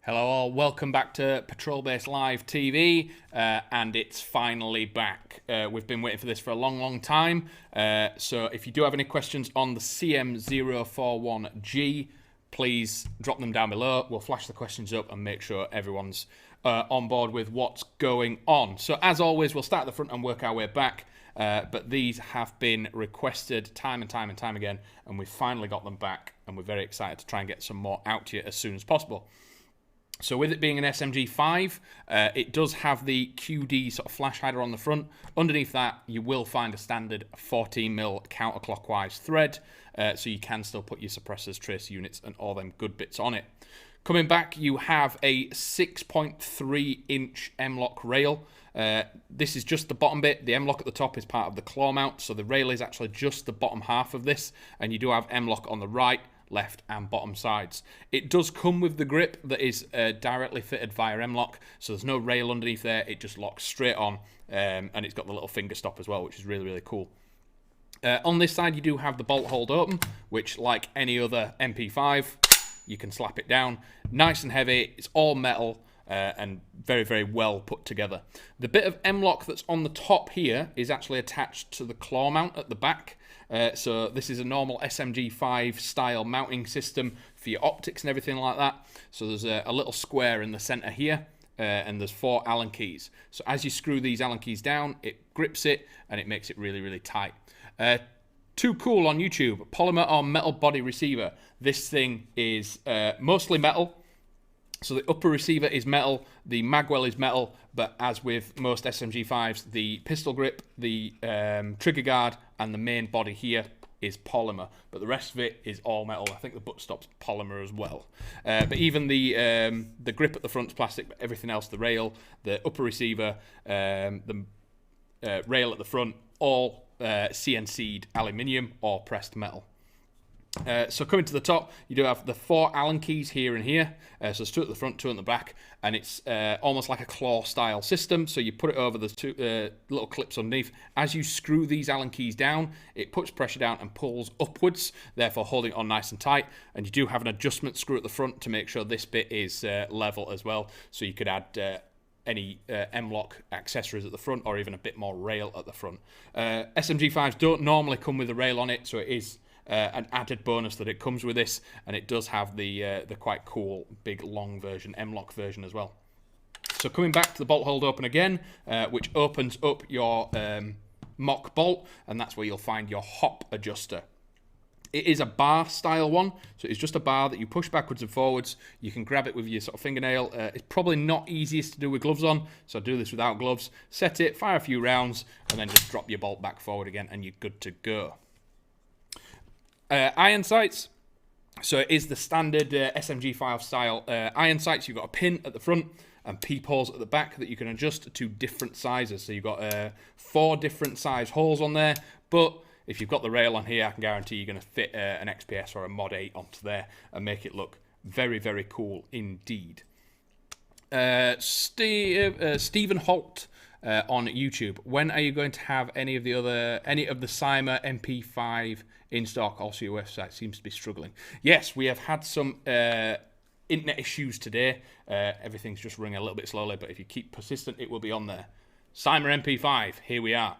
Hello all, welcome back to Patrol Base Live TV, and it's finally back. We've been waiting for this for a long time, so if you do have any questions on the CM.041G, please drop them down below. We'll flash the questions up and make sure everyone's on board with what's going on. So as always, we'll start at the front and work our way back, but these have been requested time and time again, and we've finally got them back, and we're very excited to try and get some more out to you as soon as possible. So with it being an SMG5, it does have the QD sort of flash hider on the front. Underneath that, you will find a standard 14mm counterclockwise thread, so you can still put your suppressors, tracer units, and all them good bits on it. Coming back, you have a 6.3-inch M-LOK rail. This is just the bottom bit. The M-LOK at the top is part of the claw mount, so the rail is actually just the bottom half of this, and you do have M-LOK on the right, left and bottom sides. It does come with the grip that is directly fitted via M-LOK, so there's no rail underneath there. It just locks straight on, and it's got the little finger stop as well, which is really cool. On this side, you do have the bolt hold open, which, like any other MP5, you can slap it down. Nice and heavy. It's all metal and very well put together. The bit of M-LOK that's on the top here is actually attached to the claw mount at the back. So this is a normal SMG5 style mounting system for your optics and everything like that. So there's a little square in the center here, and there's 4 Allen keys. So as you screw these Allen keys down, it grips it and it makes it really tight. Too cool on YouTube, polymer or metal body receiver. This thing is mostly metal. So the upper receiver is metal, the magwell is metal, but as with most SMG5s, the pistol grip, the trigger guard, and the main body here is polymer. But the rest of it is all metal. I think the buttstop's polymer as well. But even the grip at the front's plastic, but everything else, the rail, the upper receiver, the rail at the front, all CNC'd aluminium or pressed metal. So coming to the top, you do have the 4 Allen keys here and here. So there's 2 at the front, 2 at the back, and it's almost like a claw style system. So you put it over the 2 little clips underneath. As you screw these Allen keys down, it puts pressure down and pulls upwards, therefore holding it on nice and tight. And you do have an adjustment screw at the front to make sure this bit is level as well. So you could add any M-LOK accessories at the front, or even a bit more rail at the front. SMG5s don't normally come with a rail on it, so it is an added bonus that it comes with this, and it does have the quite cool big long version, M-LOK version as well. So coming back to the bolt hold open again, which opens up your mock bolt, and that's where you'll find your hop adjuster. It is a bar style one, so it's just a bar that you push backwards and forwards. You can grab it with your sort of fingernail. It's probably not easiest to do with gloves on, so do this without gloves. Set it, fire a few rounds, and then just drop your bolt back forward again, and you're good to go. Iron sights. So it is the standard SMG5 style iron sights. You've got a pin at the front and peepholes at the back that you can adjust to different sizes. So you've got 4 different size holes on there, but if you've got the rail on here, I can guarantee you're going to fit an XPS or a Mod 8 onto there and make it look very cool indeed. Stephen Holt on YouTube. When are you going to have any of the CYMA MP5 in stock? Also, your website seems to be struggling. Yes, we have had some internet issues today. Everything's just running a little bit slowly, but if you keep persistent, it will be on there. CYMA MP5, here we are.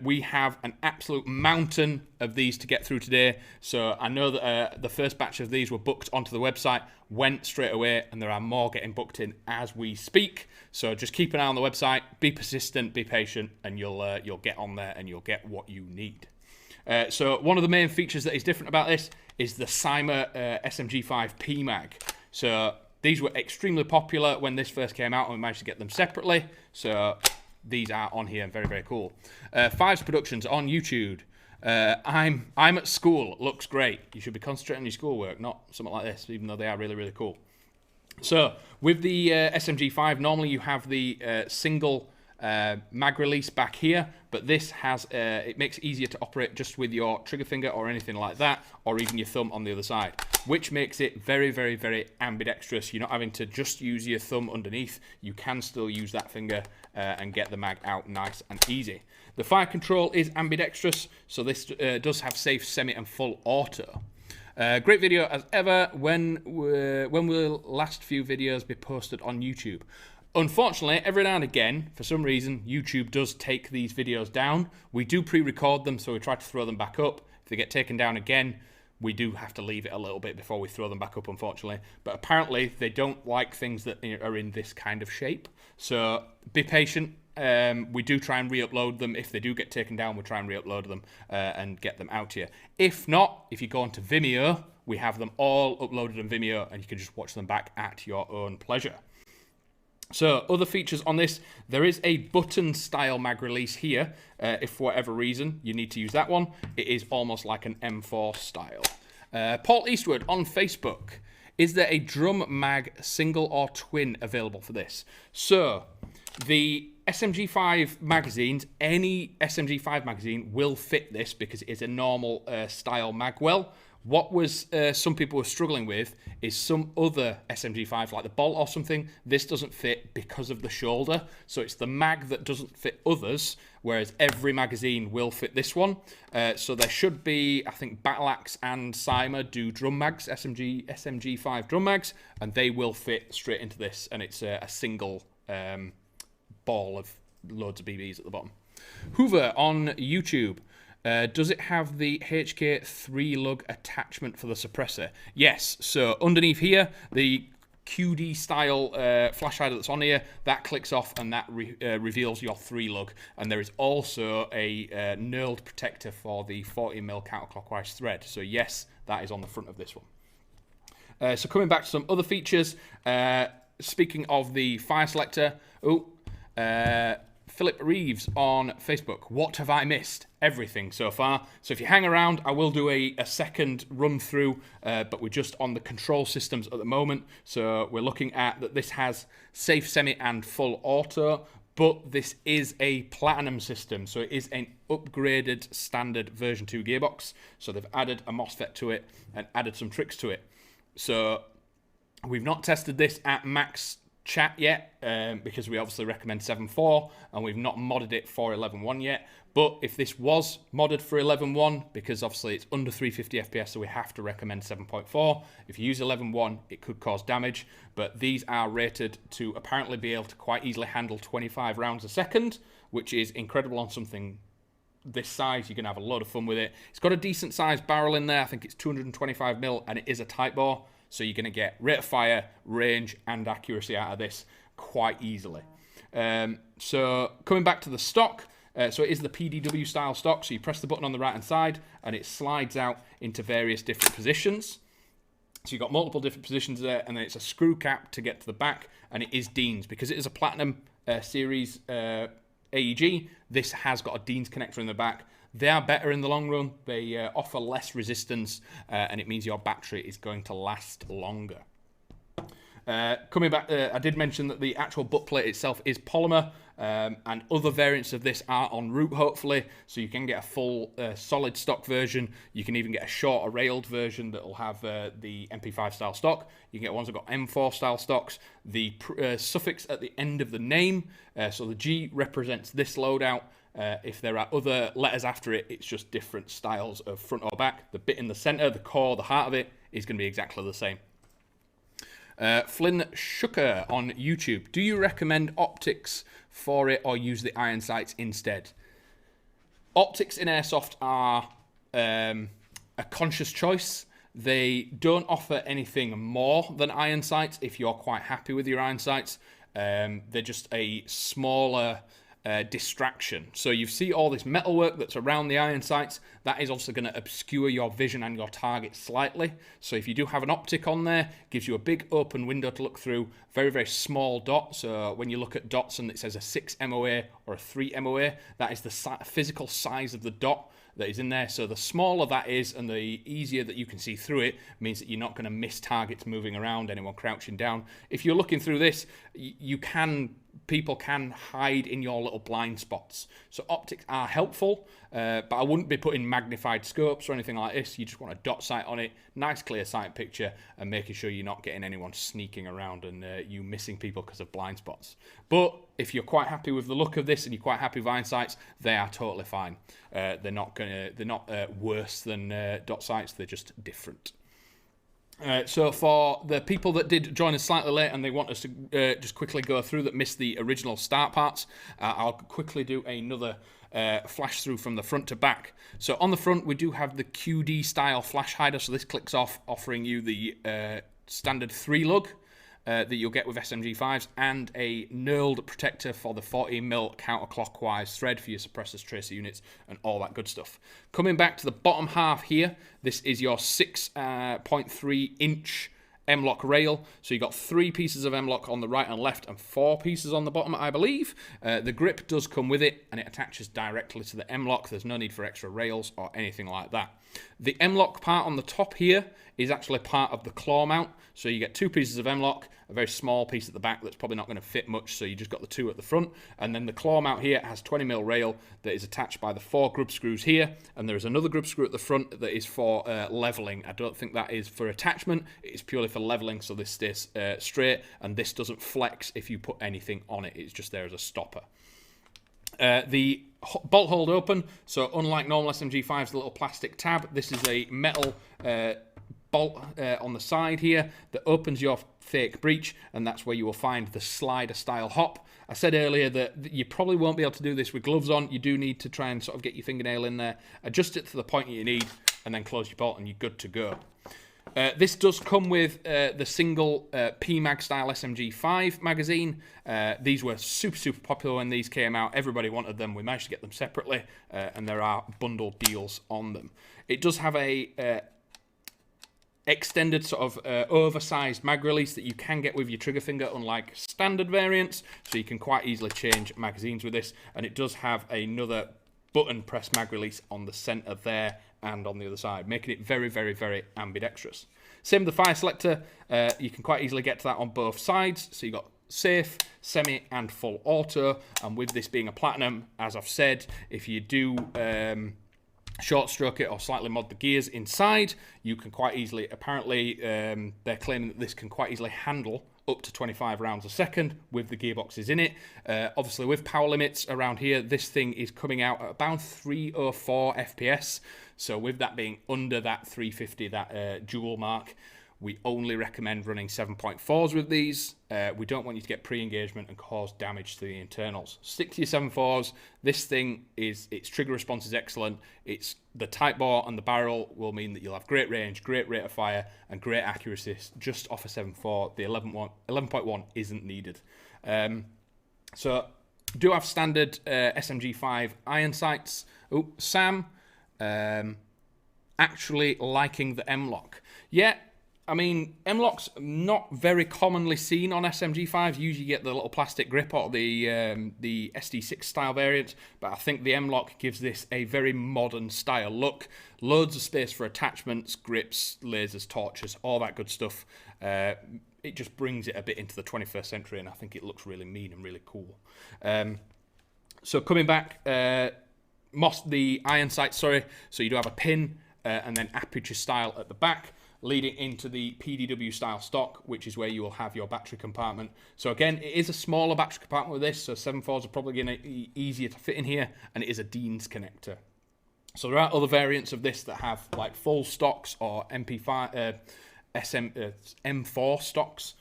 We have an absolute mountain of these to get through today, so I know that the first batch of these were booked onto the website, went straight away, and there are more getting booked in as we speak. So just keep an eye on the website, be persistent, be patient, and you'll get on there and you'll get what you need. So one of the main features that is different about this is the CYMA SMG5 PMag. So these were extremely popular when this first came out, and we managed to get them separately. So these are on here and very cool. Fives Productions on YouTube. I'm at school. Looks great. You should be concentrating on your schoolwork, not something like this, even though they are really cool. So with the SMG5, normally you have the single mag release back here, but this has it makes it easier to operate just with your trigger finger or anything like that, or even your thumb on the other side, which makes it very ambidextrous. You're not having to just use your thumb underneath. You can still use that finger and get the mag out nice and easy. The fire control is ambidextrous, so this does have safe, semi and full auto. Great video as ever. When will last few videos be posted on YouTube? Unfortunately, every now and again, for some reason, YouTube does take these videos down. We do pre-record them, so we try to throw them back up. If they get taken down again, we do have to leave it a little bit before we throw them back up, unfortunately. But apparently, they don't like things that are in this kind of shape. So be patient. We do try and re-upload them. If they do get taken down, we try and re-upload them and get them out to you. If not, if you go onto Vimeo, we have them all uploaded on Vimeo, and you can just watch them back at your own pleasure. So, other features on this, there is a button style mag release here. If for whatever reason you need to use that one, it is almost like an M4 style. Paul Eastwood on Facebook. Is there a drum mag single or twin available for this? So, the SMG5 magazines, any SMG5 magazine will fit this because it is a normal style magwell. What was some people were struggling with is some other SMG5, like the Bolt or something, this doesn't fit because of the shoulder. So it's the mag that doesn't fit others, whereas every magazine will fit this one. So there should be, I think, Battle Axe and CYMA do drum mags, SMG5 drum mags, and they will fit straight into this. And it's a single ball of loads of BBs at the bottom. Hoover on YouTube. Does it have the HK 3-lug attachment for the suppressor? Yes, so underneath here, the QD style flash hider that's on here, that clicks off and that reveals your 3-lug. And there is also a knurled protector for the 40mm counterclockwise thread. So yes, that is on the front of this one. So coming back to some other features, speaking of the fire selector, Philip Reeves on Facebook. What have I missed? Everything so far. So if you hang around, I will do a second run through, but we're just on the control systems at the moment. So we're looking at that this has safe, semi, and full auto, but this is a platinum system. So it is an upgraded standard version 2 gearbox. So they've added a MOSFET to it and added some tricks to it. So we've not tested this at max chat yet because we obviously recommend 7.4 and we've not modded it for 11.1 yet. But if this was modded for 11.1, because obviously it's under 350 FPS, so we have to recommend 7.4. If you use 11.1, it could cause damage, but these are rated to apparently be able to quite easily handle 25 rounds a second, which is incredible on something this size. You're going to have a lot of fun with it. It's got a decent sized barrel in there. I think it's 225mm, and it is a tight bore. So you're going to get rate of fire, range, and accuracy out of this quite easily. So coming back to the stock, so it is the PDW style stock. So you press the button on the right hand side, and it slides out into various different positions. So you've got multiple different positions there, and then it's a screw cap to get to the back, and it is Dean's. Because it is a Platinum Series AEG, this has got a Dean's connector in the back. They are better in the long run. They offer less resistance, and it means your battery is going to last longer. Coming back, I did mention that the actual butt plate itself is polymer, and other variants of this are en route, hopefully, so you can get a full solid stock version. You can even get a shorter railed version that will have the MP5 style stock. You can get ones that got M4 style stocks. The suffix at the end of the name, so the G represents this loadout. If there are other letters after it, it's just different styles of front or back. The bit in the center, the core, the heart of it is going to be exactly the same. Flynn Shucker on YouTube. Do you recommend optics for it or use the iron sights instead? Optics in Airsoft are a conscious choice. They don't offer anything more than iron sights if you're quite happy with your iron sights. They're just a smaller distraction. So you see all this metalwork that's around the iron sights, that is also going to obscure your vision and your target slightly. So if you do have an optic on there, it gives you a big open window to look through, very, very small dot. So when you look at dots and it says a 6 MOA or a 3 MOA, that is the physical size of the dot that is in there. So the smaller that is and the easier that you can see through it means that you're not going to miss targets moving around, anyone crouching down. If you're looking through this, people can hide in your little blind spots. So optics are helpful, but I wouldn't be putting magnified scopes or anything like this. You just want a dot sight on it, nice clear sight picture, and making sure you're not getting anyone sneaking around and you missing people because of blind spots. But if you're quite happy with the look of this and you're quite happy with iron sights, they are totally fine. They're not worse than dot sights. They're just different. So for the people that did join us slightly late and they want us to just quickly go through that missed the original start parts, I'll quickly do another flash through from the front to back. So on the front we do have the QD style flash hider, so this clicks off, offering you the standard 3-lug that you'll get with SMG5s, and a knurled protector for the 14mm counterclockwise thread for your suppressors, tracer units, and all that good stuff. Coming back to the bottom half here, this is your 6.3 inch M-lock rail. So you've got 3 pieces of M-lock on the right and left and 4 pieces on the bottom, I believe. The grip does come with it and it attaches directly to the M-lock. There's no need for extra rails or anything like that. The M-lock part on the top here is actually part of the claw mount. So you get 2 pieces of M-lock, a very small piece at the back that's probably not going to fit much, so you just got the 2 at the front. And then the claw mount here has 20mm rail that is attached by the 4 grub screws here, and there is another grub screw at the front that is for leveling. I don't think that is for attachment, it is purely for leveling, so this stays straight, and this doesn't flex if you put anything on it. It's just there as a stopper. The bolt hold open, so unlike normal SMG5's little plastic tab, this is a metal bolt on the side here that opens your fake breech, and that's where you will find the slider style hop. I said earlier that you probably won't be able to do this with gloves on. You do need to try and sort of get your fingernail in there, adjust it to the point you need, and then close your bolt and you're good to go. This does come with the single PMag style SMG5 magazine. These were super popular when these came out. Everybody wanted them. We managed to get them separately, and there are bundled deals on them. It does have a extended sort of oversized mag release that you can get with your trigger finger, unlike standard variants, so you can quite easily change magazines with this. And it does have another button press mag release on the center there and on the other side, making it very ambidextrous. Same with the fire selector, you can quite easily get to that on both sides, so you've got safe, semi and full auto. And with this being a platinum, as I've said, if you do short stroke it or slightly mod the gears inside, you can quite easily, apparently they're claiming that this can quite easily handle up to 25 rounds a second with the gearboxes in it. Obviously with power limits around here, this thing is coming out at about 304 FPS, so with that being under that 350, that dual mark, we only recommend running 7.4s with these. We don't want you to get pre-engagement and cause damage to the internals. Stick to your 7.4s. This thing its trigger response is excellent. It's the tight bore and the barrel will mean that you'll have great range, great rate of fire, and great accuracy just off a 7.4. The 11.1 isn't needed. So do have standard SMG5 iron sights. Oh, Sam, actually liking the M-lock. Yeah. I mean, M-locks not very commonly seen on SMG5s. Usually you get the little plastic grip or the SD6 style variant, but I think the M-lock gives this a very modern style look. Loads of space for attachments, grips, lasers, torches, all that good stuff. It just brings it a bit into the 21st century, and I think it looks really mean and really cool. So coming back, the iron sights, sorry. So you do have a pin and then aperture style at the back, leading into the PDW style stock, which is where you will have your battery compartment. So again, it is a smaller battery compartment with this, so 7.4s are probably going to be easier to fit in here, and it is a Dean's connector. So there are other variants of this that have like full stocks or M4 stocks,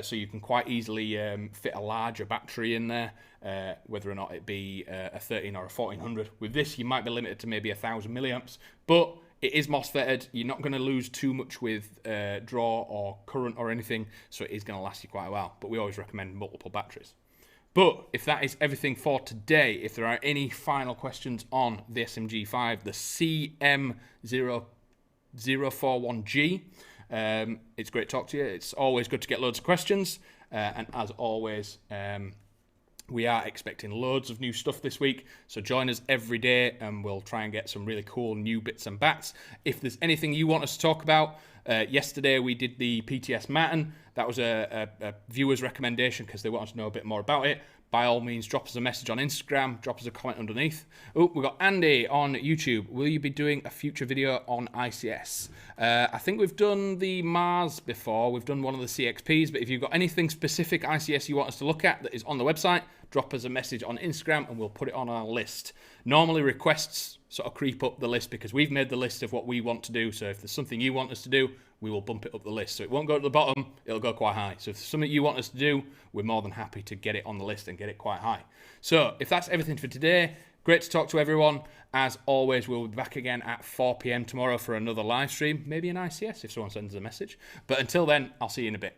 so you can quite easily fit a larger battery in there, whether or not it be a 13 or a 1400. With this, you might be limited to maybe 1000 milliamps, but it is MOSFETted. You're not going to lose too much with draw or current or anything, so it is going to last you quite a while. But we always recommend multiple batteries. But if that is everything for today, if there are any final questions on the SMG5, the CYMA C.041G, it's great to talk to you. It's always good to get loads of questions. And as always, we are expecting loads of new stuff this week, so join us every day and we'll try and get some really cool new bits and bats. If there's anything you want us to talk about, yesterday we did the PTS Matin. That was a viewer's recommendation because they wanted to know a bit more about it. By all means, drop us a message on Instagram, drop us a comment underneath. Oh, we've got Andy on YouTube. Will you be doing a future video on ICS? I think we've done the Mars before. We've done one of the CXPs, but if you've got anything specific ICS you want us to look at that is on the website, drop us a message on Instagram and we'll put it on our list. Normally requests sort of creep up the list because we've made the list of what we want to do. So if there's something you want us to do, we will bump it up the list. So it won't go to the bottom, it'll go quite high. So if there's something you want us to do, we're more than happy to get it on the list and get it quite high. So if that's everything for today, great to talk to everyone. As always, we'll be back again at 4 p.m. tomorrow for another live stream, maybe an ICS if someone sends a message. But until then, I'll see you in a bit.